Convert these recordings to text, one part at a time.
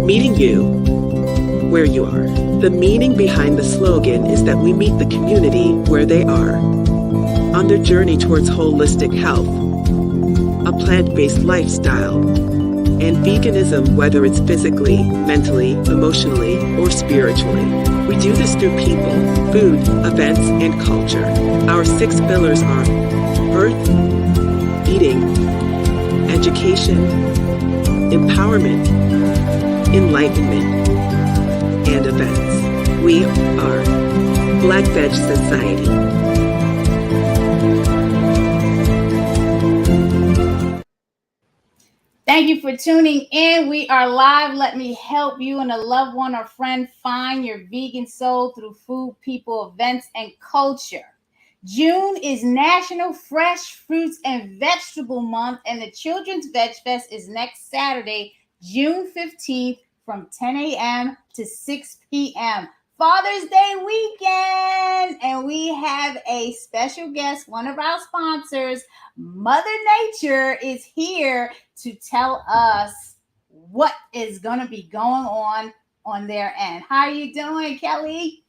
Meeting you where you are. The meaning behind the slogan is that we meet the community where they are on their journey towards holistic health, a plant-based lifestyle, and veganism, whether it's physically, mentally, emotionally, or spiritually. We do this through people, food, events, and culture. Our 6 pillars are earth, eating, education, empowerment, enlightenment, and events. We are Black Veg Society. Thank you for tuning in. We are live. Let me help you and a loved one or friend find your vegan soul through food, people, events, and culture. June is National Fresh Fruits and Vegetable Month, and the Children's Veg Fest is next Saturday, June 15th from 10 a.m. to 6 p.m. Father's Day weekend, and we have a special guest, one of our sponsors, Mother Nature, is here to tell us what is going to be going on their end. How are you doing, Kelly?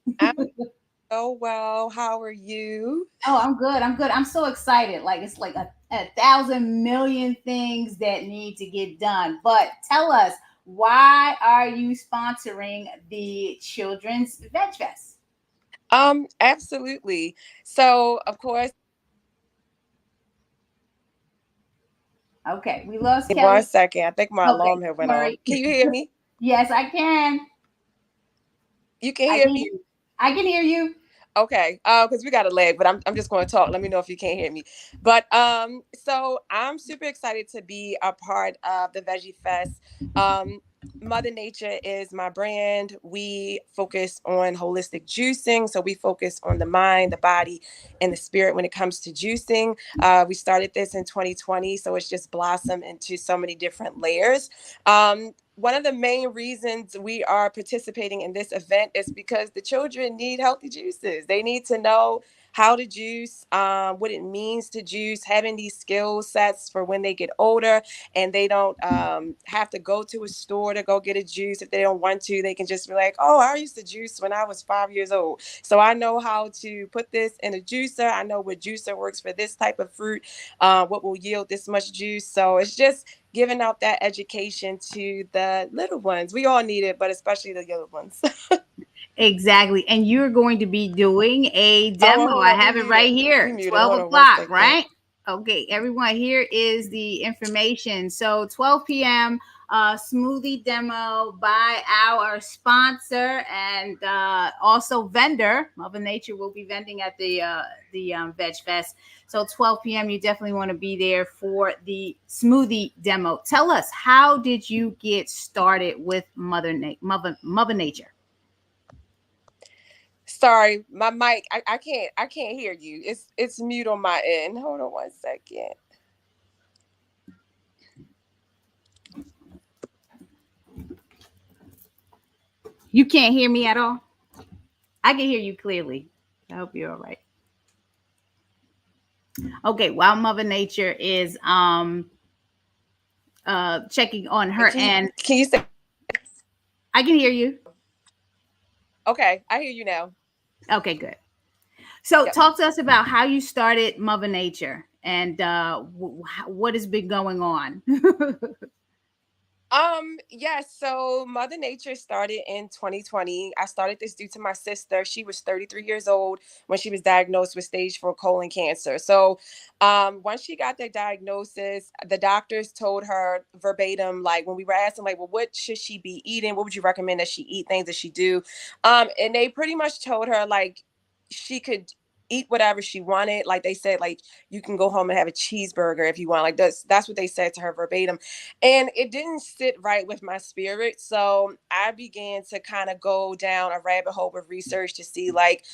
Oh, well, how are you? Oh, I'm good. I'm so excited. Like it's like a 1,000 million things that need to get done. But tell us, why are you sponsoring the Children's Veg Fest? Absolutely. So, of course. Okay, we lost Kelly. 1 second. I think my alarm had went off. Can you hear me? Yes, I can. You can hear me? I can hear you. Okay, because we got a lag, but I'm just going to talk. Let me know if you can't hear me. But so I'm super excited to be a part of the Veggie Fest. Mother Nature is my brand. We focus on holistic juicing. So we focus on the mind, the body, and the spirit when it comes to juicing. We started this in 2020, so it's just blossomed into so many different layers. One of the main reasons we are participating in this event is because the children need healthy juices. They need to know how to juice, what it means to juice, having these skill sets for when they get older and they don't have to go to a store to go get a juice. If they don't want to, they can just be like, oh, I used to juice when I was 5 years old. So I know how to put this in a juicer. I know what juicer works for this type of fruit, what will yield this much juice. So it's just giving out that education to the little ones. We all need it, but especially the little ones. Exactly. And you're going to be doing a demo. I have it right here. 12 o'clock, right? Okay, everyone, here is the information. So 12 p.m. Smoothie demo by our sponsor and also vendor. Mother Nature will be vending at the Veg Fest. So 12 p.m. You definitely want to be there for the smoothie demo. Tell us, how did you get started with Mother Nature? Sorry, my mic. I can't hear you. It's mute on my end. Hold on 1 second. You can't hear me at all? I can hear you clearly. I hope you're all right. Okay, while Mother Nature is checking on her end. Can you say? I can hear you. Okay, I hear you now. Okay, good. So talk to us about how you started Mother Nature and what has been going on. Yes, so Mother Nature started in 2020. I started this due to my sister. She was 33 years old when she was diagnosed with stage 4 colon cancer. So once she got that diagnosis, the doctors told her verbatim, like when we were asking, like, well, what should she be eating? What would you recommend that she eat, things that she do? And they pretty much told her, like, she could eat whatever she wanted. Like they said, like, you can go home and have a cheeseburger if you want. Like that's what they said to her verbatim. And it didn't sit right with my spirit. So I began to kind of go down a rabbit hole of research to see, like,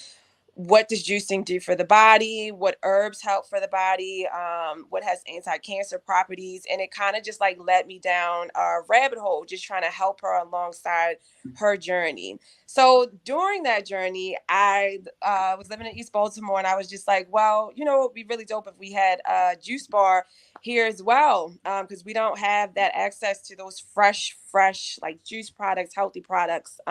what does juicing do for the body, what herbs help for the body, what has anti-cancer properties. And it kind of just like led me down a rabbit hole, just trying to help her alongside her journey. So during that journey, I was living in East Baltimore, and I was just like, well, you know, it would be really dope if we had a juice bar here as well, because we don't have that access to those fresh like juice products, healthy products.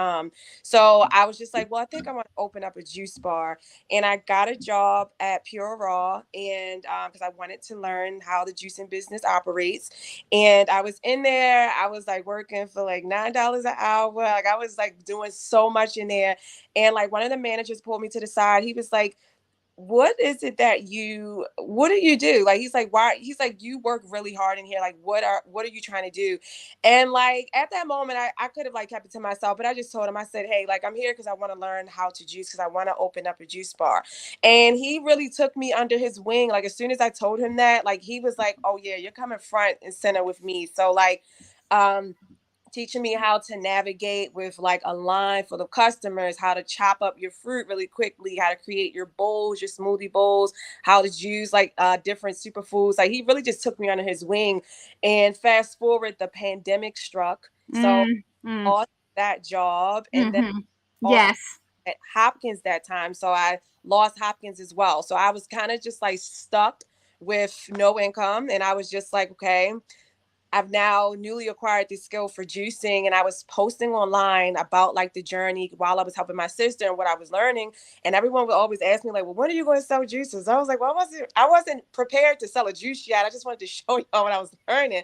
So I was just like, well, I think I want to open up a juice bar. And I got a job at Pure Raw, and because I wanted to learn how the juicing business operates. And I was in there, I was like working for like $9 an hour. Like I was like doing so much in there. And like one of the managers pulled me to the side. He was like, what is it that what do you do? Like, he's like, why? He's like, you work really hard in here. Like, what are you trying to do? And like, at that moment, I could have like kept it to myself, but I just told him, I said, hey, like, I'm here because I want to learn how to juice, because I want to open up a juice bar. And he really took me under his wing. Like, as soon as I told him that, like, he was like, oh yeah, you're coming front and center with me. So like, teaching me how to navigate with like a line full of customers, how to chop up your fruit really quickly, how to create your bowls, your smoothie bowls, how to use like different superfoods. Like, he really just took me under his wing. And fast forward, the pandemic struck. So lost that job, and then yes, at Hopkins that time. So I lost Hopkins as well. So I was kind of just like stuck with no income. And I was just like, okay, I've now newly acquired this skill for juicing, and I was posting online about like the journey while I was helping my sister and what I was learning. And everyone would always ask me like, well, when are you going to sell juices? I was like, well, I wasn't prepared to sell a juice yet. I just wanted to show y'all what I was learning.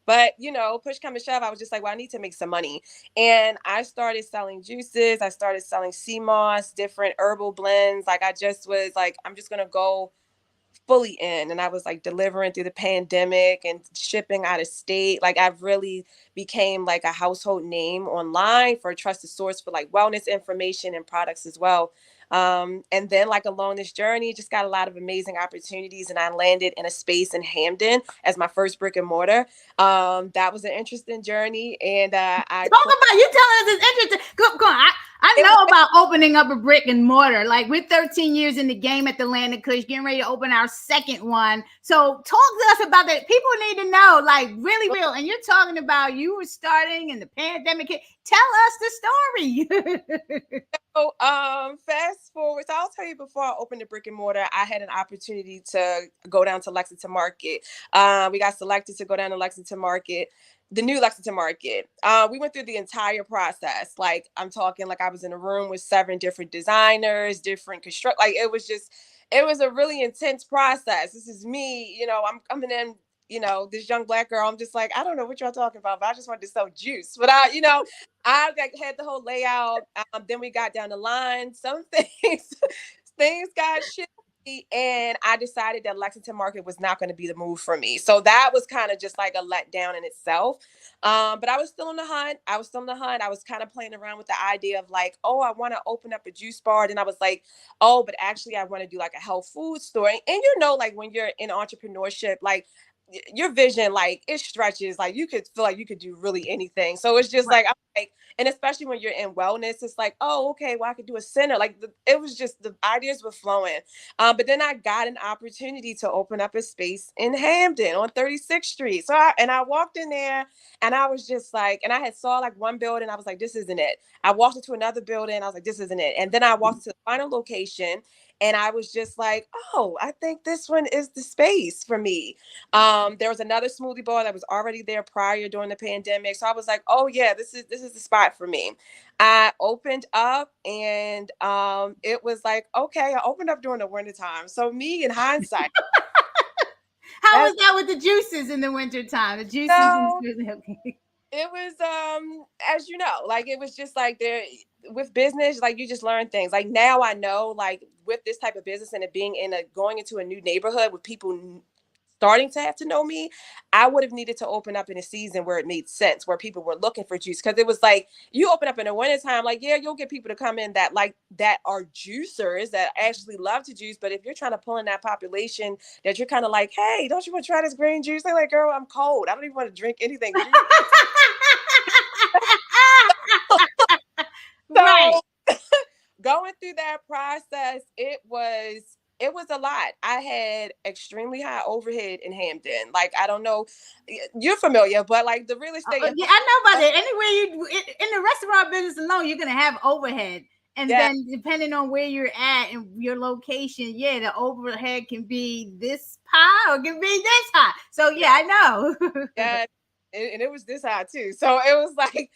But, you know, push come to shove, I was just like, well, I need to make some money. And I started selling juices. I started selling sea moss, different herbal blends. Like, I just was like, I'm just going to go fully in. And I was like delivering through the pandemic and shipping out of state. Like, I've really became like a household name online for a trusted source for like wellness information and products as well. And then like along this journey, just got a lot of amazing opportunities, and I landed in a space in Hamden as my first brick and mortar. That was an interesting journey. And talk about, you telling us it's interesting. Go on. I know about opening up a brick and mortar. Like, we're 13 years in the game at the Land of Kush, getting ready to open our second one. So talk to us about that. People need to know, like, really real. And you're talking about you were starting and the pandemic hit. Tell us the story. So fast forward. So I'll tell you, before I opened the brick and mortar, I had an opportunity to go down to Lexington Market. We got selected to go down to Lexington Market, the new Lexington Market. We went through the entire process. Like, I'm talking like I was in a room with 7 different designers, different construct. Like, it was a really intense process. This is me, you know, I'm coming in, you know, this young Black girl. I'm just like, I don't know what y'all talking about, but I just wanted to sell juice. But I had the whole layout. Then we got down the line. Some things got shitty, and I decided that Lexington Market was not going to be the move for me. So that was kind of just like a letdown in itself. But I was still on the hunt. I was kind of playing around with the idea of like, oh, I want to open up a juice bar. And I was like, oh, but actually I want to do like a health food store. And you know, like when you're in entrepreneurship, like your vision, like it stretches, like you could feel like you could do really anything. So it's just like, I'm like, and especially when you're in wellness, it's like, oh, okay, well, I could do a center. Like it was just, the ideas were flowing. But then I got an opportunity to open up a space in Hamden on 36th Street. So I walked in there, and I was just like, and I had saw like one building. I was like, this isn't it. I walked into another building. I was like, this isn't it. And then I walked to the final location, and I was just like, oh, I think this one is the space for me. There was another smoothie bar that was already there prior during the pandemic. So I was like, oh yeah, this is the spot for me. I opened up, and it was like, okay, I opened up during the wintertime. So me, in hindsight. How was that with the juices in the wintertime? The juices. It was, as you know, like it was just like there with business, like you just learn things. Like now I know, like with this type of business and it being going into a new neighborhood with people starting to have to know me, I would have needed to open up in a season where it made sense, where people were looking for juice. Because it was like, you open up in the wintertime, like, yeah, you'll get people to come in that are juicers that actually love to juice. But if you're trying to pull in that population that you're kind of like, hey, don't you want to try this green juice? They're like, girl, I'm cold. I don't even want to drink anything. Right. going through that process, it was a lot. I had extremely high overhead in Hampden. Like, I don't know, you're familiar, but like the real estate. Yeah, I know about that. Anywhere in the restaurant business alone, you're gonna have overhead, and Yeah. then depending on where you're at and your location, yeah, the overhead can be this high or can be this high. So yeah, I know. Yeah, and it was this high too. So it was like,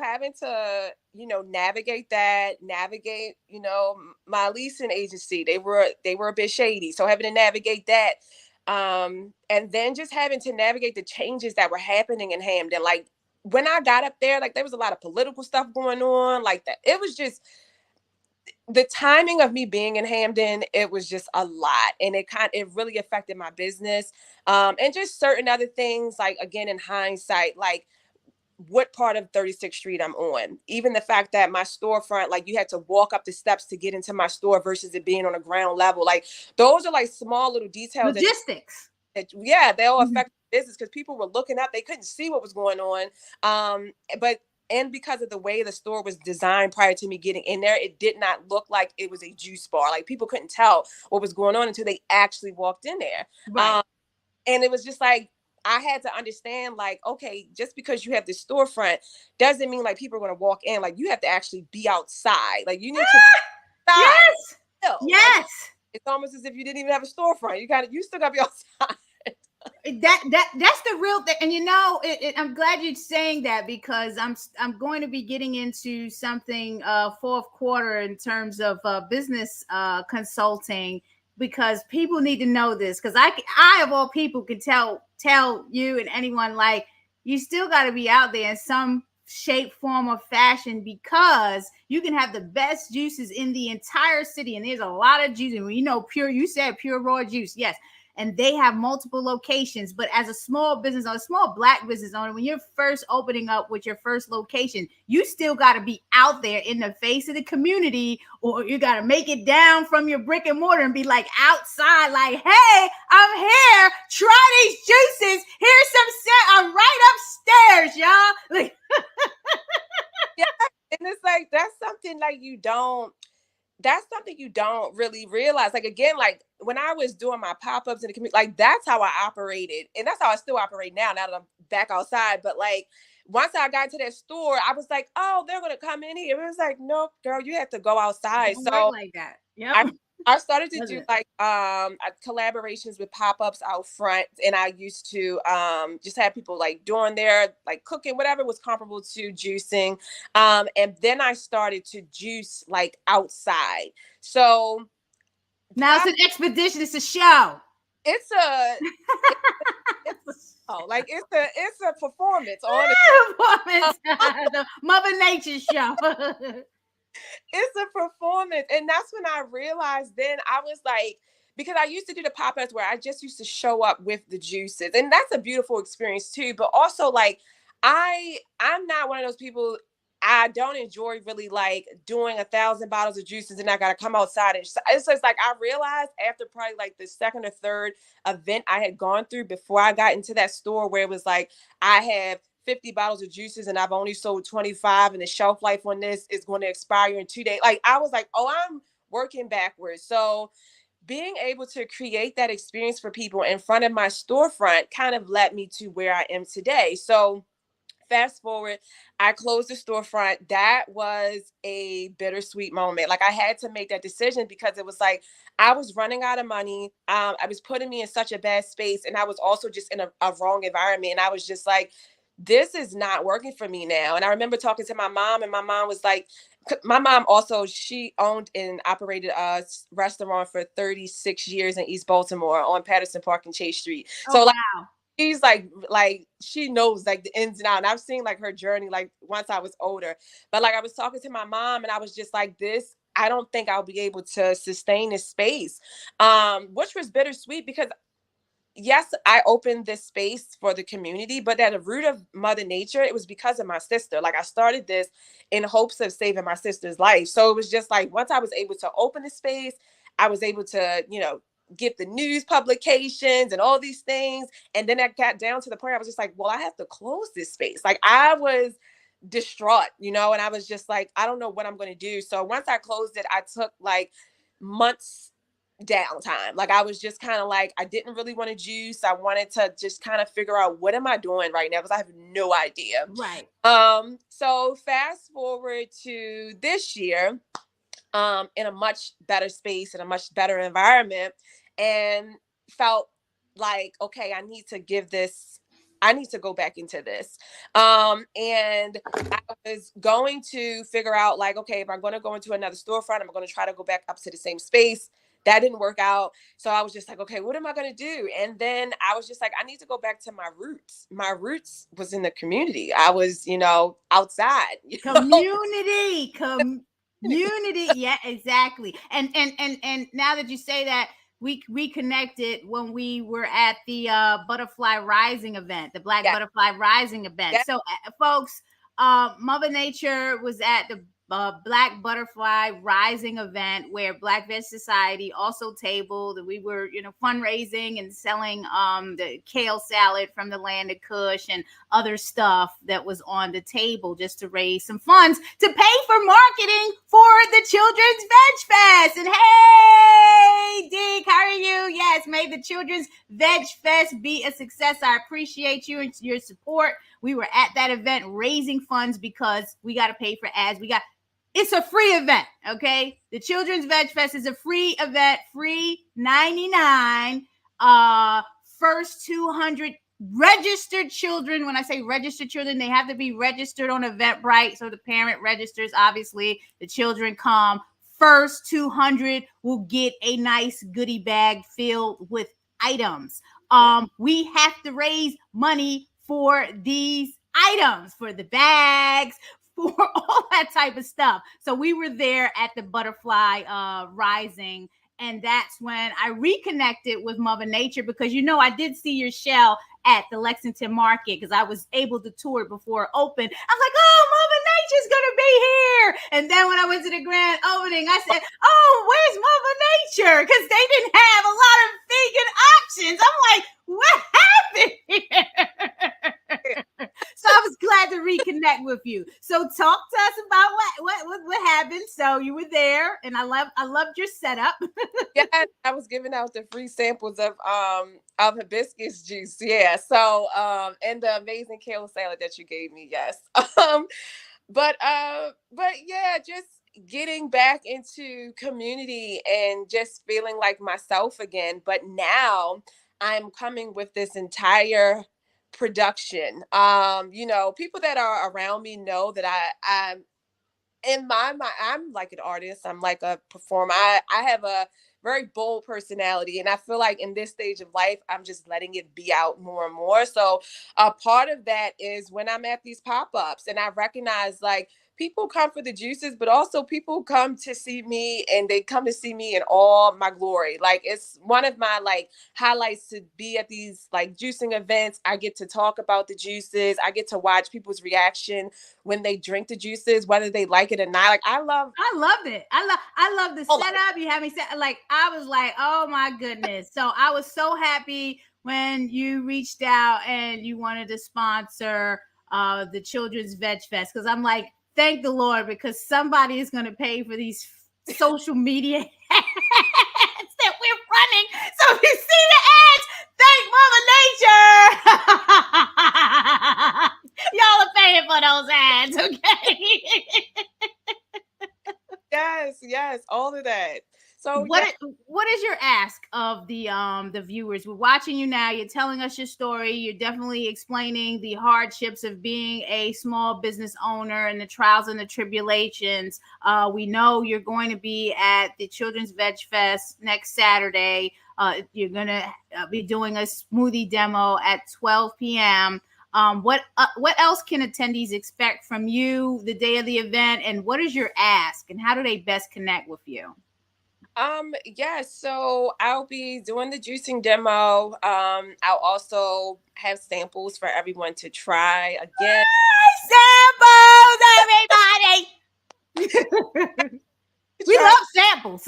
having to, navigate, my leasing agency. They were a bit shady. So having to navigate that. And then just having to navigate the changes that were happening in Hampden. Like when I got up there, like there was a lot of political stuff going on, like that. It was just the timing of me being in Hampden, it was just a lot. And it really affected my business. And just certain other things, like again, in hindsight, like what part of 36th Street I'm on. Even the fact that my storefront, like you had to walk up the steps to get into my store versus it being on a ground level. Like those are like small little details. Logistics. They'll affect business because people were looking up, they couldn't see what was going on. And because of the way the store was designed prior to me getting in there, it did not look like it was a juice bar. Like people couldn't tell what was going on until they actually walked in there. Right. And it was just like, I had to understand, like, okay, just because you have this storefront doesn't mean like people are going to walk in. Like you have to actually be outside. Like you need to. Yes. Still. Yes. Like, it's almost as if you didn't even have a storefront. You still got to be outside. That's the real thing. And I'm glad you're saying that because I'm going to be getting into something fourth quarter in terms of business consulting, because people need to know this, because I of all people can tell you and anyone, like, you still got to be out there in some shape, form, or fashion, because you can have the best juices in the entire city, and there's a lot of juice. And you said pure raw juice, yes. And they have multiple locations. But as a small business owner, a small Black business owner, when you're first opening up with your first location, you still got to be out there in the face of the community, or you got to make it down from your brick and mortar and be like outside, like, hey, I'm here. Try these juices. Here's some set. I'm right upstairs, y'all. Like, yeah. And it's like, that's something you don't really realize. Like, again, like when I was doing my pop-ups in the community, like that's how I operated. And that's how I still operate now that I'm back outside. But like, once I got to that store, I was like, oh, they're going to come in here. It was like, nope, girl, you have to go outside. don't So work like that. Yep. I started to do like collaborations with pop-ups out front, and I used to just have people like doing their like cooking, whatever was comparable to juicing. And then I started to juice like outside. So now it's an expedition. It's a show. It's a performance. Honestly, Performance. The Mother Nature show. It's a performance. And that's when I realized, then I was like, because I used to do the pop-ups where I just used to show up with the juices, and that's a beautiful experience too. But also, like, I'm not one of those people. I don't enjoy really like doing 1,000 bottles of juices and I got to come outside. It's just like, I realized after probably like the second or third event I had gone through before I got into that store, where it was like, I have 50 bottles of juices and I've only sold 25, and the shelf life on this is going to expire in 2 days. Like, I was like, oh, I'm working backwards. So being able to create that experience for people in front of my storefront kind of led me to where I am today. So fast forward, I closed the storefront. That was a bittersweet moment. Like, I had to make that decision because it was like, I was running out of money. I was putting me in such a bad space. And I was also just in a wrong environment. And I was just like, this is not working for me now. And I remember talking to my mom, and my mom was like, my mom also, she owned and operated a restaurant for 36 years in East Baltimore on Patterson Park and Chase Street. So wow. She's like she knows like the ins and outs. And I've seen like her journey like once I was older. But like, I was talking to my mom, and I was just like, I don't think I'll be able to sustain this space. Which was bittersweet because yes, I opened this space for the community, but at the root of Mother Nature, it was because of my sister. Like, I started this in hopes of saving my sister's life. So it was just like, once I was able to open the space, I was able to, get the news publications and all these things. And then I got down to the point I was just like, well, I have to close this space. Like, I was distraught, you know, and I was just like, I don't know what I'm going to do. So once I closed it, I took like months downtime. Like I was just kind of like, I didn't really want to juice. I wanted to just kind of figure out, what am I doing right now? Because I have no idea. Right. So fast forward to this year, in a much better space, in a much better environment, and felt like, okay, I need to go back into this. And I was going to figure out like, okay, if I'm going to go into another storefront, I'm going to try to go back up to the same space. That didn't work out. So I was just like, okay, what am I going to do? And then I was just like, I need to go back to my roots. My roots was in the community. I was, outside. Community. Community. Yeah, exactly. And now that you say that, we reconnected when we were at the Butterfly Rising event, the Black Butterfly Rising event. So folks, Mother Nature was at the Black Butterfly Rising event where Black Veg Society also tabled, and we were, fundraising and selling the kale salad from the land of Kush and other stuff that was on the table just to raise some funds to pay for marketing for the Children's Veg Fest. And hey, Dick, how are you? Yes, may the Children's Veg Fest be a success. I appreciate you and your support. We were at that event raising funds because we got to pay for ads. It's a free event, okay? The Children's Veg Fest is a free event, free 99. First 200 registered children. When I say registered children, they have to be registered on Eventbrite. So the parent registers, obviously, the children come. First 200 will get a nice goodie bag filled with items. We have to raise money for these items, for the bags, for all that type of stuff. So we were there at the Butterfly Rising, and that's when I reconnected with Mother Nature because, I did see your shell at the Lexington Market because I was able to tour it before it opened. I was like, oh, Mother Nature's going to be here. And then when I went to the grand opening, I said, oh, where's Mother Nature? Because they didn't have a lot of vegan options. I'm like, what happened here? So I was glad to reconnect with you. So talk to us about what happened. So you were there, and I loved your setup. Yeah, I was giving out the free samples of hibiscus juice. Yeah. So and the amazing kale salad that you gave me. Yes. But yeah, just getting back into community and just feeling like myself again. But now I'm coming with this entire production. People that are around me know that I'm in my mind, I'm like an artist. I'm like a performer. I have a very bold personality, and I feel like in this stage of life, I'm just letting it be out more and more. So a part of that is when I'm at these pop-ups, and I recognize like people come for the juices, but also people come to see me, and they come to see me in all my glory. Like it's one of my like highlights to be at these like juicing events. I get to talk about the juices. I get to watch people's reaction when they drink the juices, whether they like it or not. Like I love it. I love the setup. You have me set like I was like, oh my goodness. So I was so happy when you reached out and you wanted to sponsor the Children's Veg Fest, because I'm like, thank the Lord, because somebody is going to pay for these social media ads that we're running. So if you see the ads, thank Mother Nature. Y'all are paying for those ads, okay? Yes, all of that. So what is your ask of the viewers? We're watching you now. You're telling us your story. You're definitely explaining the hardships of being a small business owner and the trials and the tribulations. We know you're going to be at the Children's Veg Fest next Saturday. You're going to be doing a smoothie demo at 12 p.m. What else can attendees expect from you the day of the event, and what is your ask, and how do they best connect with you? So I'll be doing the juicing demo. I'll also have samples for everyone to try again. Samples, everybody. We love samples.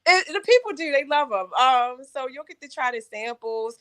The people do. They love them. So you'll get to try the samples,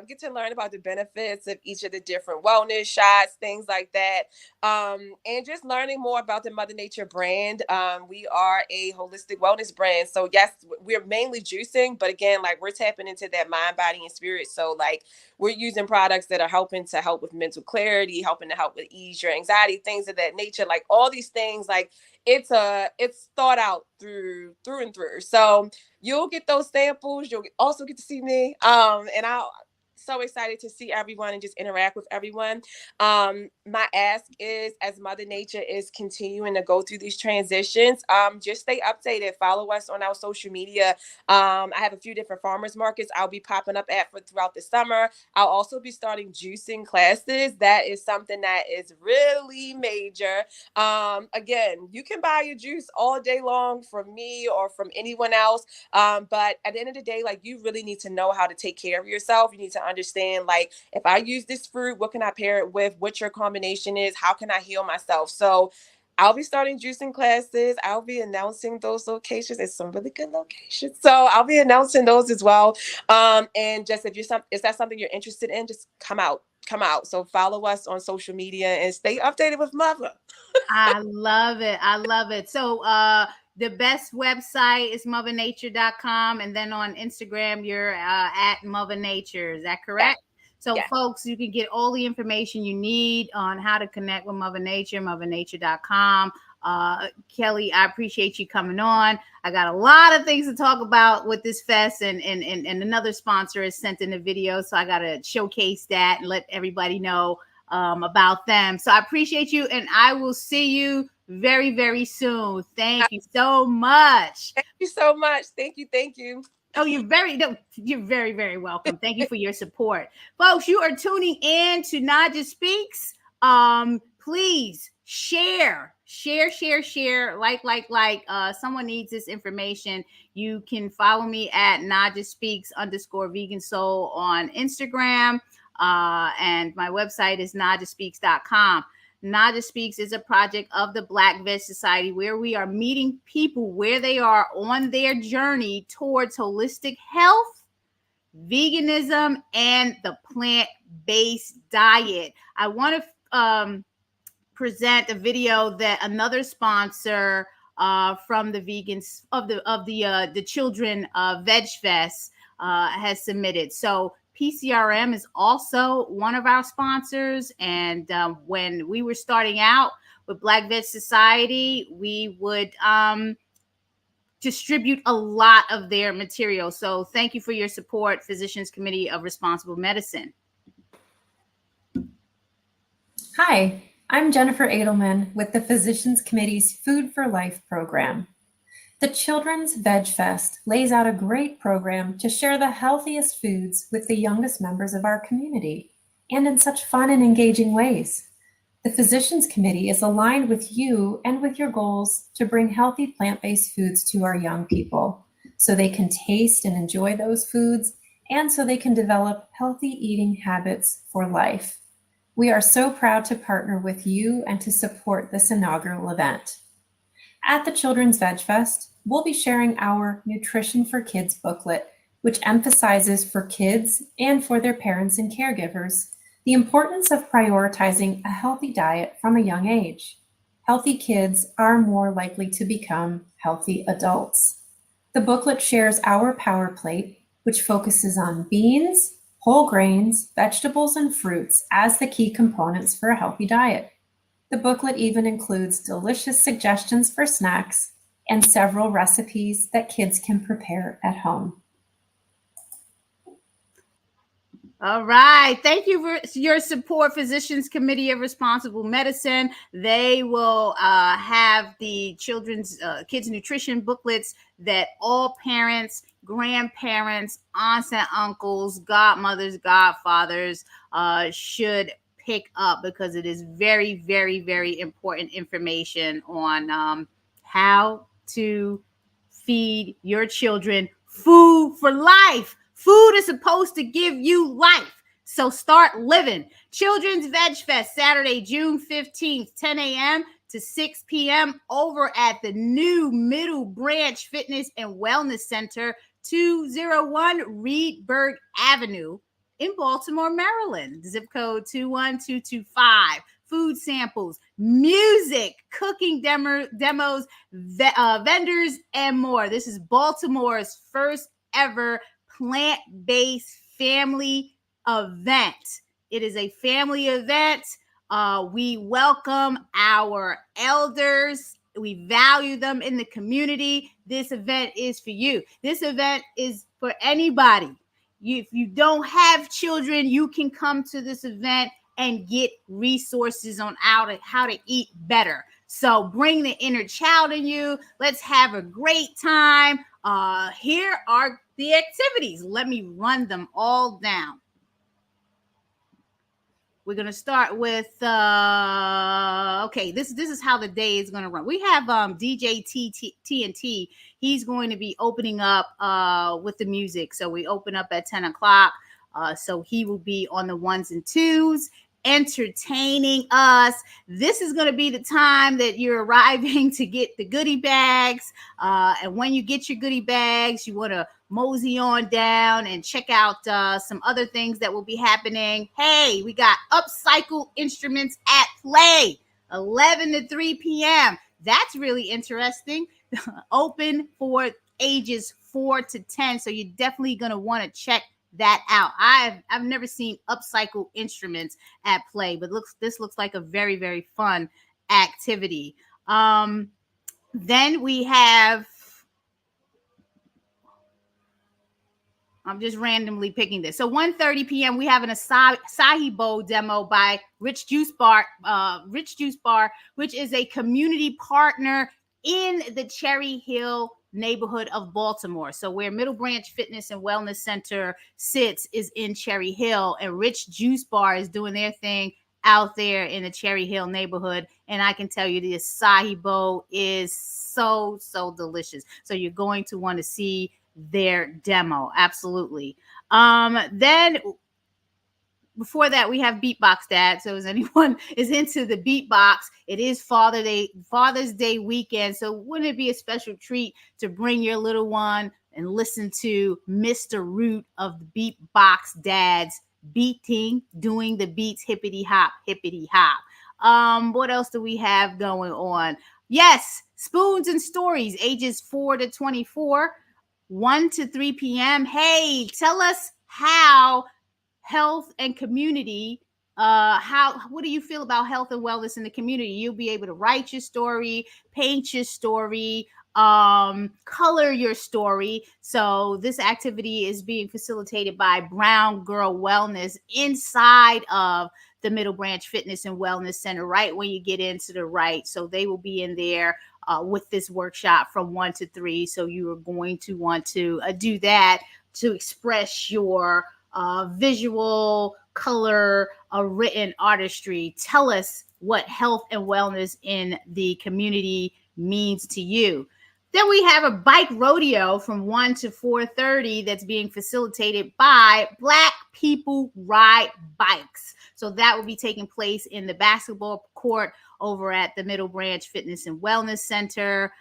get to learn about the benefits of each of the different wellness shots, things like that. And just learning more about the Mother Nature brand. We are a holistic wellness brand. So yes, we're mainly juicing, but again, like we're tapping into that mind, body, and spirit. So like we're using products that are helping to help with mental clarity, helping to help with ease your anxiety, things of that nature. Like all these things, like it's thought out through and through. So you'll get those samples. You'll also get to see me. And I'll so excited to see everyone and just interact with everyone. My ask is, as Mother Nature is continuing to go through these transitions, just stay updated. Follow us on our social media. I have a few different farmers markets I'll be popping up at for throughout the summer. I'll also be starting juicing classes. That is something that is really major. Again, you can buy your juice all day long from me or from anyone else. But at the end of the day, like you really need to know how to take care of yourself. You need to understand, like, if I use this fruit, what can I pair it with? What your combination is? How can I heal myself? So I'll be starting juicing classes. I'll be announcing those locations. It's some really good locations. So I'll be announcing those as well. And just if that's something you're interested in, just come out. So follow us on social media and stay updated with Mother. I love it. I love it. So the best website is mothernature.com. And then on Instagram, you're at Mother Nature. Is that correct? So folks, you can get all the information you need on how to connect with Mother Nature, mothernature.com. Kelly, I appreciate you coming on. I got a lot of things to talk about with this fest, and another sponsor has sent in a video, so I got to showcase that and let everybody know about them. So I appreciate you, and I will see you very, very soon. Thank you so much. Thank you so much. Thank you. Oh, you're very, very welcome. Thank you for your support. Folks, you are tuning in to Naja Speaks. Please share, like. Someone needs this information. You can follow me at Naja Speaks _vegan soul on Instagram. And my website is najaspeaks.com. Naja Speaks is a project of the Black Veg Society, where we are meeting people where they are on their journey towards holistic health, veganism, and the plant-based diet. I want to present a video that another sponsor from the vegans of the Children Veg Fest has submitted. So PCRM is also one of our sponsors. And when we were starting out with Black Veg Society, we would distribute a lot of their material. So thank you for your support, Physicians Committee of Responsible Medicine. Hi, I'm Jennifer Edelman with the Physicians Committee's Food for Life program. The Children's Veg Fest lays out a great program to share the healthiest foods with the youngest members of our community, and in such fun and engaging ways. The Physicians Committee is aligned with you and with your goals to bring healthy plant-based foods to our young people so they can taste and enjoy those foods, and so they can develop healthy eating habits for life. We are so proud to partner with you and to support this inaugural event. At the Children's Veg Fest, we'll be sharing our Nutrition for Kids booklet, which emphasizes for kids and for their parents and caregivers the importance of prioritizing a healthy diet from a young age. Healthy kids are more likely to become healthy adults. The booklet shares our Power Plate, which focuses on beans, whole grains, vegetables, and fruits as the key components for a healthy diet. The booklet even includes delicious suggestions for snacks and several recipes that kids can prepare at home. All right. Thank you for your support, Physicians Committee of Responsible Medicine. They will have the children's kids nutrition booklets that all parents, grandparents, aunts and uncles, godmothers, godfathers should pick up, because it is very, very, very important information on how to feed your children food for life. Food is supposed to give you life. So start living. Children's Veg Fest, Saturday, June 15th, 10 a.m. to 6 p.m. over at the new Middle Branch Fitness and Wellness Center, 201 Reedburg Avenue in Baltimore, Maryland. Zip code 21225. Food samples, music, cooking demos, vendors, and more. This is Baltimore's first ever plant-based family event. It is a family event. We welcome our elders. We value them in the community. This event is for you. This event is for anybody. If you don't have children, you can come to this event and get resources on how to eat better. So bring the inner child in you. Let's have a great time. Here are the activities. Let me run them all down. We're going to start with, okay, this is how the day is going to run. We have DJ TNT. He's going to be opening up with the music. So we open up at 10 o'clock. So he will be on the ones and twos, entertaining us. This is going to be the time that you're arriving to get the goodie bags. And when you get your goodie bags, you want to mosey on down and check out some other things that will be happening. Hey, we got Upcycle Instruments at play, 11 to 3 p.m. That's really interesting. Open for ages 4 to 10. So you're definitely going to want to check that out. I've never seen Upcycle Instruments at play, but this looks like a very, very fun activity. Then we have, I'm just randomly picking this. So 1:30 p.m. we have an acai bowl demo by Rich Juice Bar, which is a community partner in the Cherry Hill neighborhood of Baltimore. So where Middle Branch Fitness and Wellness Center sits is in Cherry Hill, and Rich Juice Bar is doing their thing out there in the Cherry Hill neighborhood. And I can tell you the acai bowl is so delicious. So you're going to want to see their demo. Absolutely. Then before that, we have Beatbox Dad. So as anyone is into the beatbox, it is Father's Day weekend. So wouldn't it be a special treat to bring your little one and listen to Mr. Root of the Beatbox Dads doing the beats, hippity hop, hippity hop. What else do we have going on? Yes, Spoons and Stories, ages 4 to 24, 1 to 3 p.m. Hey, tell us how health and community, what do you feel about health and wellness in the community? You'll be able to write your story, paint your story, color your story. So this activity is being facilitated by Brown Girl Wellness inside of the Middle Branch Fitness and Wellness Center, right when you get into the right. So they will be in there with this workshop from 1 to 3. So you are going to want to do that to express your visual, color, written artistry. Tell us what health and wellness in the community means to you. Then we have a bike rodeo from 1 to 4:30 that's being facilitated by Black People Ride Bikes. So that will be taking place in the basketball court over at the Middle Branch Fitness and Wellness Center.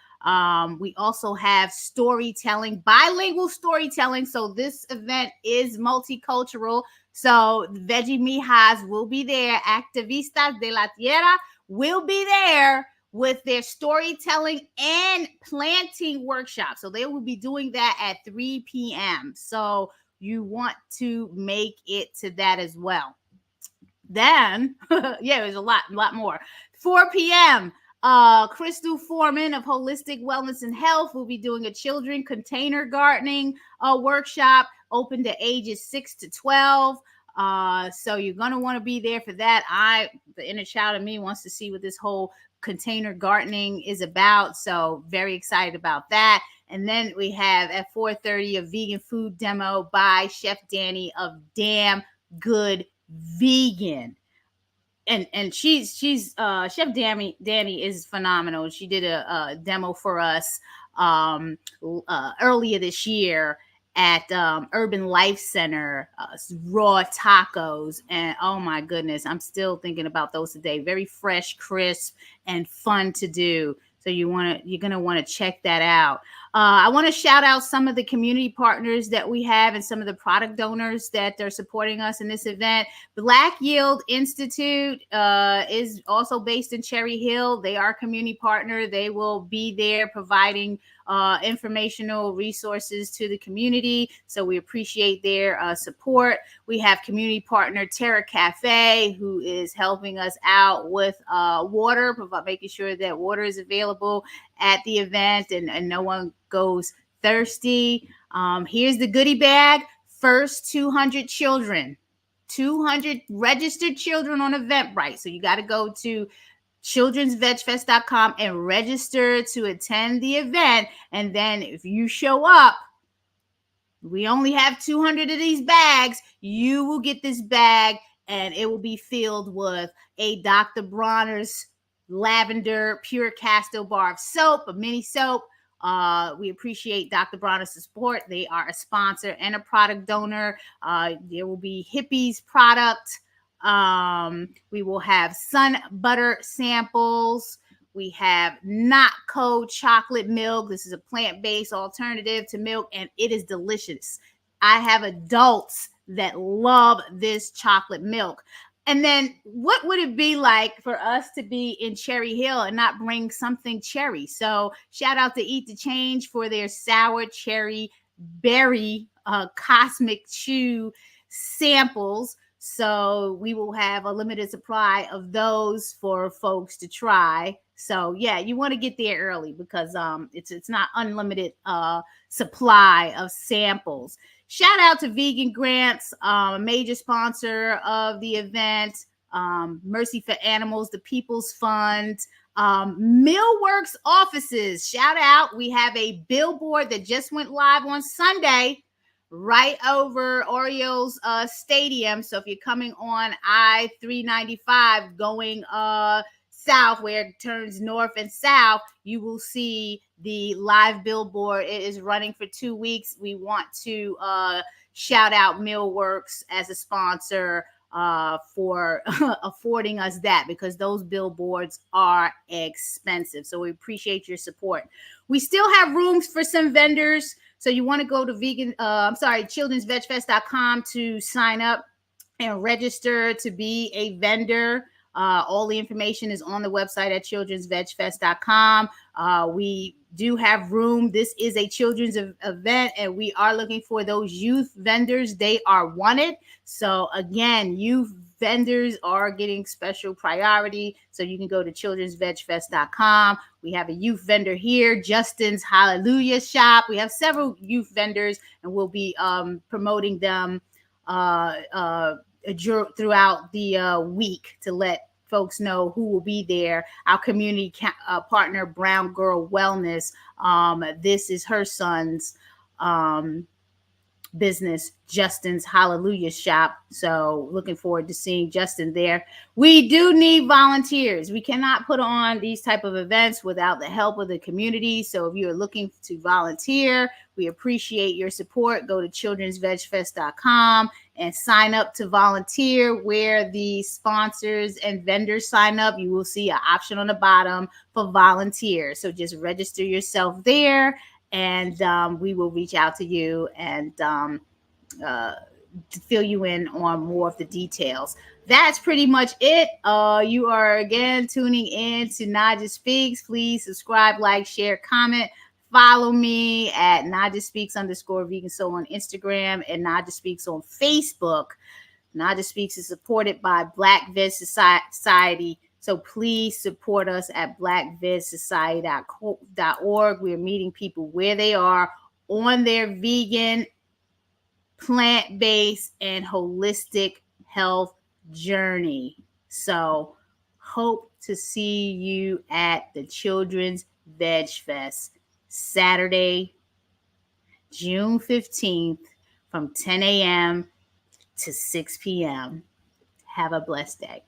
We also have storytelling, bilingual storytelling. So this event is multicultural. So the Veggie Mijas will be there. Activistas de la Tierra will be there with their storytelling and planting workshop. So they will be doing that at 3 p.m. So you want to make it to that as well. Then, yeah, there's a lot more. 4 p.m. Crystal Foreman of Holistic Wellness and Health will be doing a children container gardening workshop open to ages 6 to 12. So you're going to want to be there for that. The inner child of me wants to see what this whole container gardening is about. So very excited about that. And then we have at 4:30 a vegan food demo by Chef Danny of Damn Good Vegan. And she's Chef Danny is phenomenal. She did a demo for us earlier this year at Urban Life Center, raw tacos. And oh my goodness, I'm still thinking about those today. Very fresh, crisp, and fun to do. So you're going to want to check that out. I want to shout out some of the community partners that we have and some of the product donors that are supporting us in this event. Black Yield Institute is also based in Cherry Hill. They are a community partner. They will be there providing informational resources to the community. So we appreciate their support. We have community partner Terra Cafe, who is helping us out with water, making sure that water is available at the event and no one goes thirsty. Here's the goodie bag. First 200 children, 200 registered children on Eventbrite. So you got to go to childrensvegfest.com and register to attend the event. And then if you show up, we only have 200 of these bags. You will get this bag and it will be filled with a Dr. Bronner's lavender pure castor bar of soap, a mini soap. We appreciate Dr. Bronner's support. They are a sponsor and a product donor. There will be Hippies product. We will have sun butter samples. We have Notco chocolate milk. This is a plant-based alternative to milk, and it is delicious. I have adults that love this chocolate milk. And then what would it be like for us to be in Cherry Hill and not bring something cherry? So shout out to Eat the Change for their sour cherry berry cosmic chew samples. So we will have a limited supply of those for folks to try. So yeah, you want to get there early because it's not unlimited supply of samples. Shout out to Vegan Grants, a major sponsor of the event. Mercy for Animals, the People's Fund, Millworks Offices. Shout out. We have a billboard that just went live on Sunday right over Orioles Stadium. So if you're coming on I-395 going south where it turns north and south, you will see the live billboard. It is running for 2 weeks. We want to shout out Millworks as a sponsor for affording us that, because those billboards are expensive. So we appreciate your support. We still have rooms for some vendors. So you want to go to childrensvegfest.com to sign up and register to be a vendor. All the information is on the website at childrensvegfest.com. We do have room. This is a children's event, and we are looking for those youth vendors. They are wanted. So again, youth vendors are getting special priority. So you can go to childrensvegfest.com. We have a youth vendor here, Justin's Hallelujah Shop. We have several youth vendors, and we'll be promoting them throughout the week to let folks know who will be there. Our community partner, Brown Girl Wellness. This is her son's business, Justin's Hallelujah Shop. So looking forward to seeing Justin there. We do need volunteers. We cannot put on these type of events without the help of the community. So if you're looking to volunteer, we appreciate your support. Go to childrensvegfest.com and sign up to volunteer. Where the sponsors and vendors sign up, you will see an option on the bottom for volunteer. So just register yourself there, and we will reach out to you and to fill you in on more of the details. That's pretty much it. You are again tuning in to Naja Speaks. Please subscribe, like, share, comment. Follow me at Naja Speaks _Vegan Soul on Instagram and Naja Speaks on Facebook. Naja Speaks is supported by Black Veg Society. So please support us at blackvegsociety.org. We're meeting people where they are on their vegan, plant-based, and holistic health journey. So hope to see you at the Children's Veg Fest, Saturday, June 15th from 10 a.m. to 6 p.m. Have a blessed day.